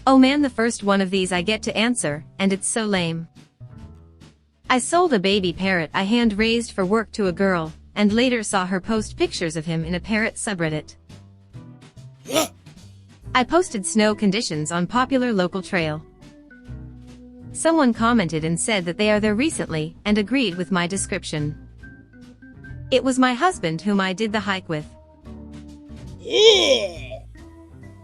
Oh man, the first one of these I get to answer, and it's so lame. I sold a baby parrot I hand-raised for work to a girl, and later saw her post pictures of him in a parrot subreddit. I posted snow conditions on popular local trail. Someone commented and said that they are there recently, and agreed with my description. It was my husband whom I did the hike with.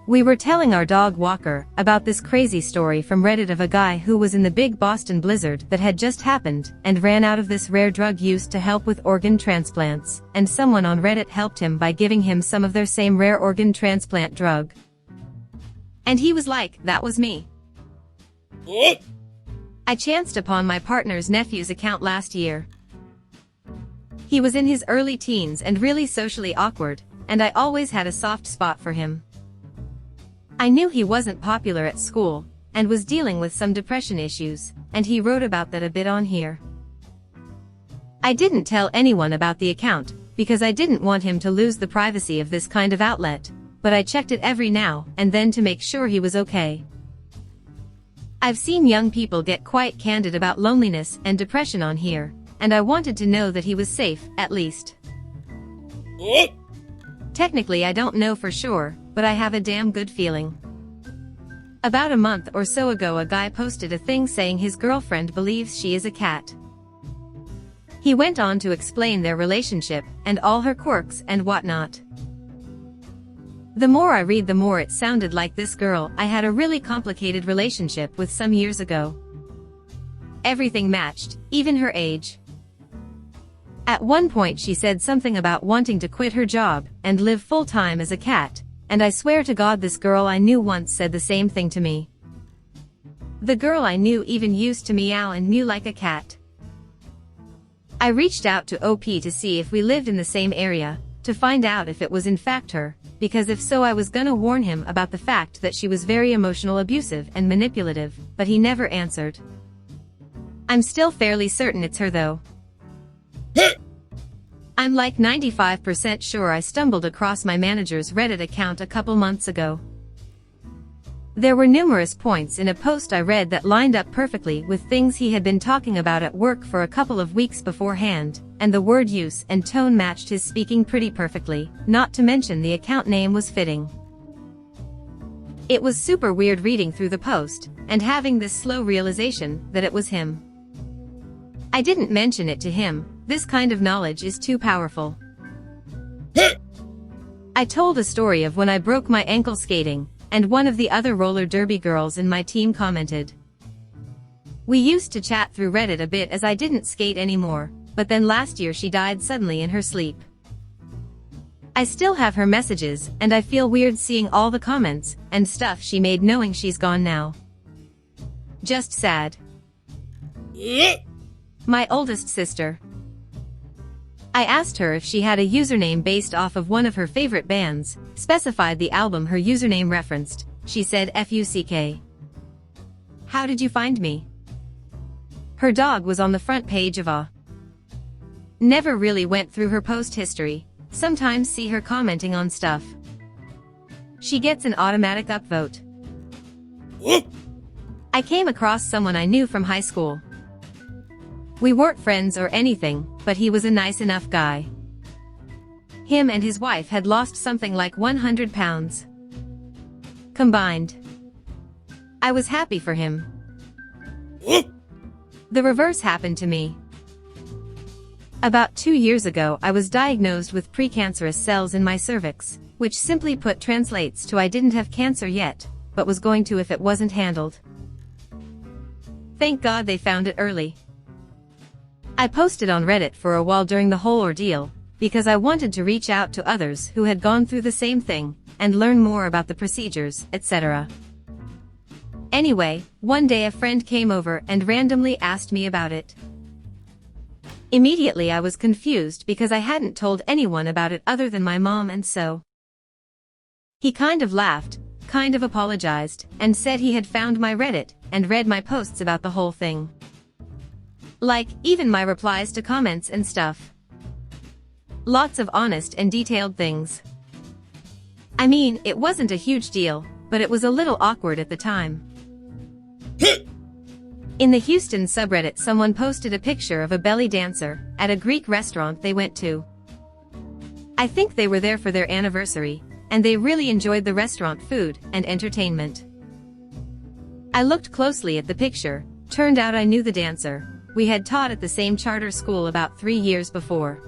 We were telling our dog Walker about this crazy story from Reddit of a guy who was in the big Boston blizzard that had just happened and ran out of this rare drug used to help with organ transplants, and someone on Reddit helped him by giving him some of their same rare organ transplant drug. And he was like, that was me. I chanced upon my partner's nephew's account last year. He was in his early teens and really socially awkward, and I always had a soft spot for him. I knew he wasn't popular at school, and was dealing with some depression issues, and he wrote about that a bit on here. I didn't tell anyone about the account, because I didn't want him to lose the privacy of this kind of outlet, but I checked it every now and then to make sure he was okay. I've seen young people get quite candid about loneliness and depression on here, and I wanted to know that he was safe, at least. Technically I don't know for sure, but I have a damn good feeling. About a month or so ago a guy posted a thing saying his girlfriend believes she is a cat. He went on to explain their relationship, and all her quirks and whatnot. The more I read the more it sounded like this girl I had a really complicated relationship with some years ago. Everything matched, even her age. At one point she said something about wanting to quit her job and live full-time as a cat, and I swear to God this girl I knew once said the same thing to me. The girl I knew even used to meow and mew like a cat. I reached out to OP to see if we lived in the same area, to find out if it was in fact her, because if so I was gonna warn him about the fact that she was very emotional, abusive and manipulative, but he never answered. I'm still fairly certain it's her though. I'm like 95% sure I stumbled across my manager's Reddit account a couple months ago. There were numerous points in a post I read that lined up perfectly with things he had been talking about at work for a couple of weeks beforehand, and the word use and tone matched his speaking pretty perfectly, not to mention the account name was fitting. It was super weird reading through the post, and having this slow realization that it was him. I didn't mention it to him, this kind of knowledge is too powerful. I told a story of when I broke my ankle skating, and one of the other roller derby girls in my team commented. We used to chat through Reddit a bit as I didn't skate anymore, but then last year she died suddenly in her sleep. I still have her messages, and I feel weird seeing all the comments and stuff she made knowing she's gone now. Just sad. My oldest sister. I asked her if she had a username based off of one of her favorite bands, specified the album her username referenced. She said FUCK. How did you find me? Her dog was on the front page of a. Never really went through her post history, sometimes see her commenting on stuff. She gets an automatic upvote. I came across someone I knew from high school. We weren't friends or anything, but he was a nice enough guy. Him and his wife had lost something like 100 pounds. Combined. I was happy for him. The reverse happened to me. About 2 years ago I was diagnosed with precancerous cells in my cervix, which simply put translates to I didn't have cancer yet, but was going to if it wasn't handled. Thank God they found it early. I posted on Reddit for a while during the whole ordeal, because I wanted to reach out to others who had gone through the same thing, and learn more about the procedures, etc. Anyway, one day a friend came over and randomly asked me about it. Immediately I was confused because I hadn't told anyone about it other than my mom, and so. He kind of laughed, kind of apologized, and said he had found my Reddit, and read my posts about the whole thing. Like, even my replies to comments and stuff. Lots of honest and detailed things. I mean, it wasn't a huge deal, but it was a little awkward at the time. In the Houston subreddit, someone posted a picture of a belly dancer at a Greek restaurant they went to. I think they were there for their anniversary, and they really enjoyed the restaurant food and entertainment. I looked closely at the picture. Turned out I knew the dancer. We had taught at the same charter school about 3 years before.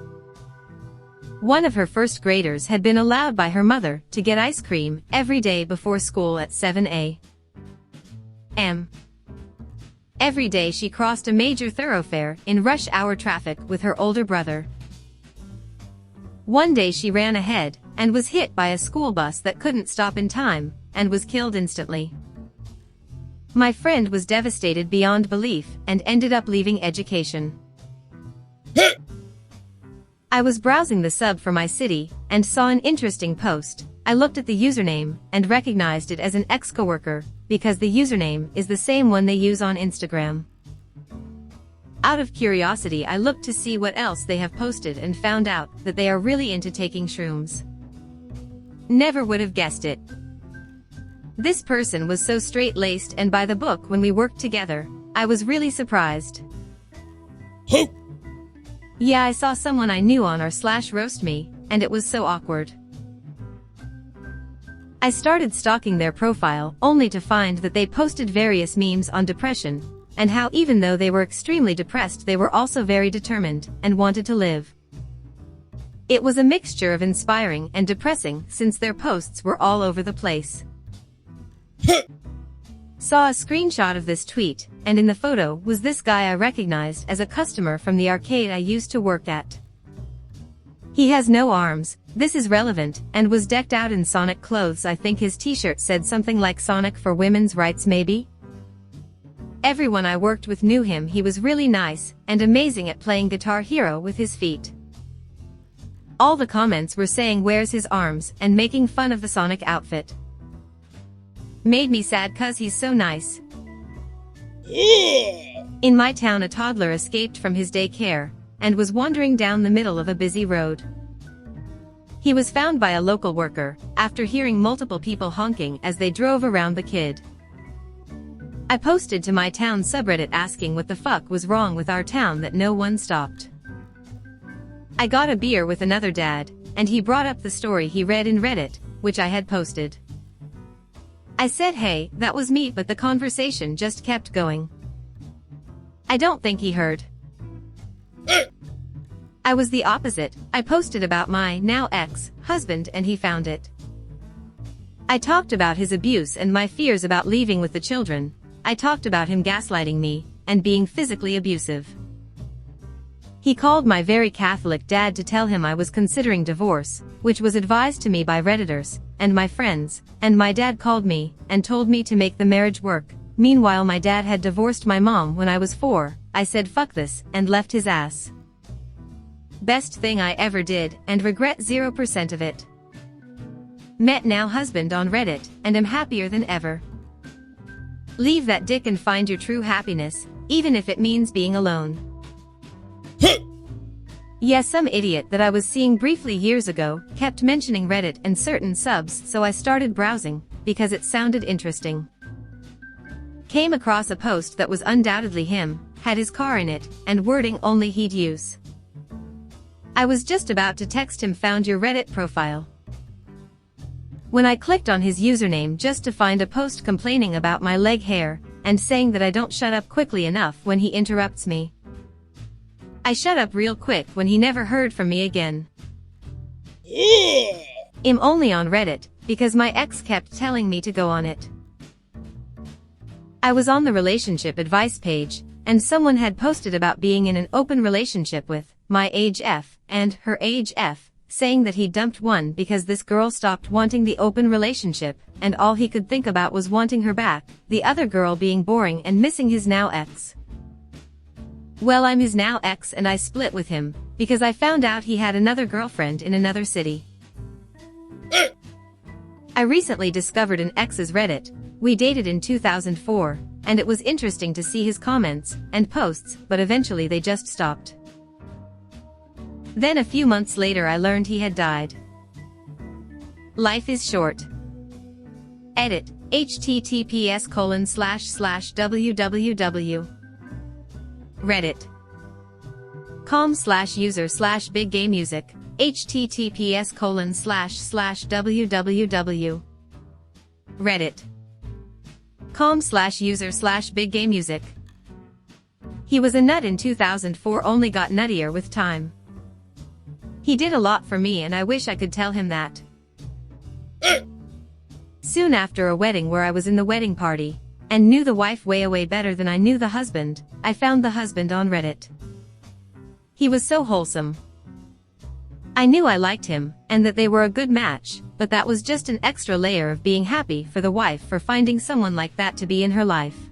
One of her first graders had been allowed by her mother to get ice cream every day before school at 7 a.m. Every day she crossed a major thoroughfare in rush hour traffic with her older brother. One day she ran ahead and was hit by a school bus that couldn't stop in time and was killed instantly. My friend was devastated beyond belief and ended up leaving education. I was browsing the sub for my city and saw an interesting post. I looked at the username and recognized it as an ex-coworker because the username is the same one they use on Instagram. Out of curiosity, I looked to see what else they have posted and found out that they are really into taking shrooms. Never would have guessed it. This person was so straight-laced and by the book when we worked together. I was really surprised. Yeah, I saw someone I knew on r/roast me, and it was so awkward. I started stalking their profile only to find that they posted various memes on depression, and how even though they were extremely depressed they were also very determined and wanted to live. It was a mixture of inspiring and depressing since their posts were all over the place. Saw a screenshot of this tweet, and in the photo was this guy I recognized as a customer from the arcade I used to work at. He has no arms, this is relevant, and was decked out in Sonic clothes. I think his t-shirt said something like Sonic for women's rights maybe? Everyone I worked with knew him. He was really nice and amazing at playing Guitar Hero with his feet. All the comments were saying where's his arms and making fun of the Sonic outfit. Made me sad cause he's so nice. In my town a toddler escaped from his daycare and was wandering down the middle of a busy road. He was found by a local worker after hearing multiple people honking as they drove around the kid. I posted to my town subreddit asking what the fuck was wrong with our town that no one stopped. I got a beer with another dad, and he brought up the story he read in Reddit, which I had posted. I said hey, that was me, but the conversation just kept going. I don't think he heard. I was the opposite. I posted about my now ex-husband and he found it. I talked about his abuse and my fears about leaving with the children. I talked about him gaslighting me and being physically abusive. He called my very Catholic dad to tell him I was considering divorce, which was advised to me by Redditors and my friends, and my dad called me and told me to make the marriage work. Meanwhile, my dad had divorced my mom when I was 4. I said fuck this and left his ass. Best thing I ever did and regret 0% of it. Met now husband on Reddit and am happier than ever. Leave that dick and find your true happiness, even if it means being alone. Yeah, some idiot that I was seeing briefly years ago kept mentioning Reddit and certain subs, so I started browsing because it sounded interesting. Came across a post that was undoubtedly him, had his car in it, and wording only he'd use. I was just about to text him, found your Reddit profile. When I clicked on his username just to find a post complaining about my leg hair and saying that I don't shut up quickly enough when he interrupts me. I shut up real quick when he never heard from me again. I'm only on Reddit because my ex kept telling me to go on it. I was on the relationship advice page, and someone had posted about being in an open relationship with my age F and her age F, saying that he dumped one because this girl stopped wanting the open relationship and all he could think about was wanting her back, the other girl being boring and missing his now ex. Well, I'm his now ex and I split with him because I found out he had another girlfriend in another city. I recently discovered an ex's Reddit. We dated in 2004, and it was interesting to see his comments and posts, but eventually they just stopped. Then a few months later I learned he had died. Life is short. Edit. https://www. Reddit. com/user/biggamemusic. https://www. Reddit. com/user/biggamemusic. He was a nut in 2004, only got nuttier with time. He did a lot for me and I wish I could tell him that. Soon after a wedding where I was in the wedding party, and knew the wife way better than I knew the husband, I found the husband on Reddit. He was so wholesome. I knew I liked him, and that they were a good match, but that was just an extra layer of being happy for the wife for finding someone like that to be in her life.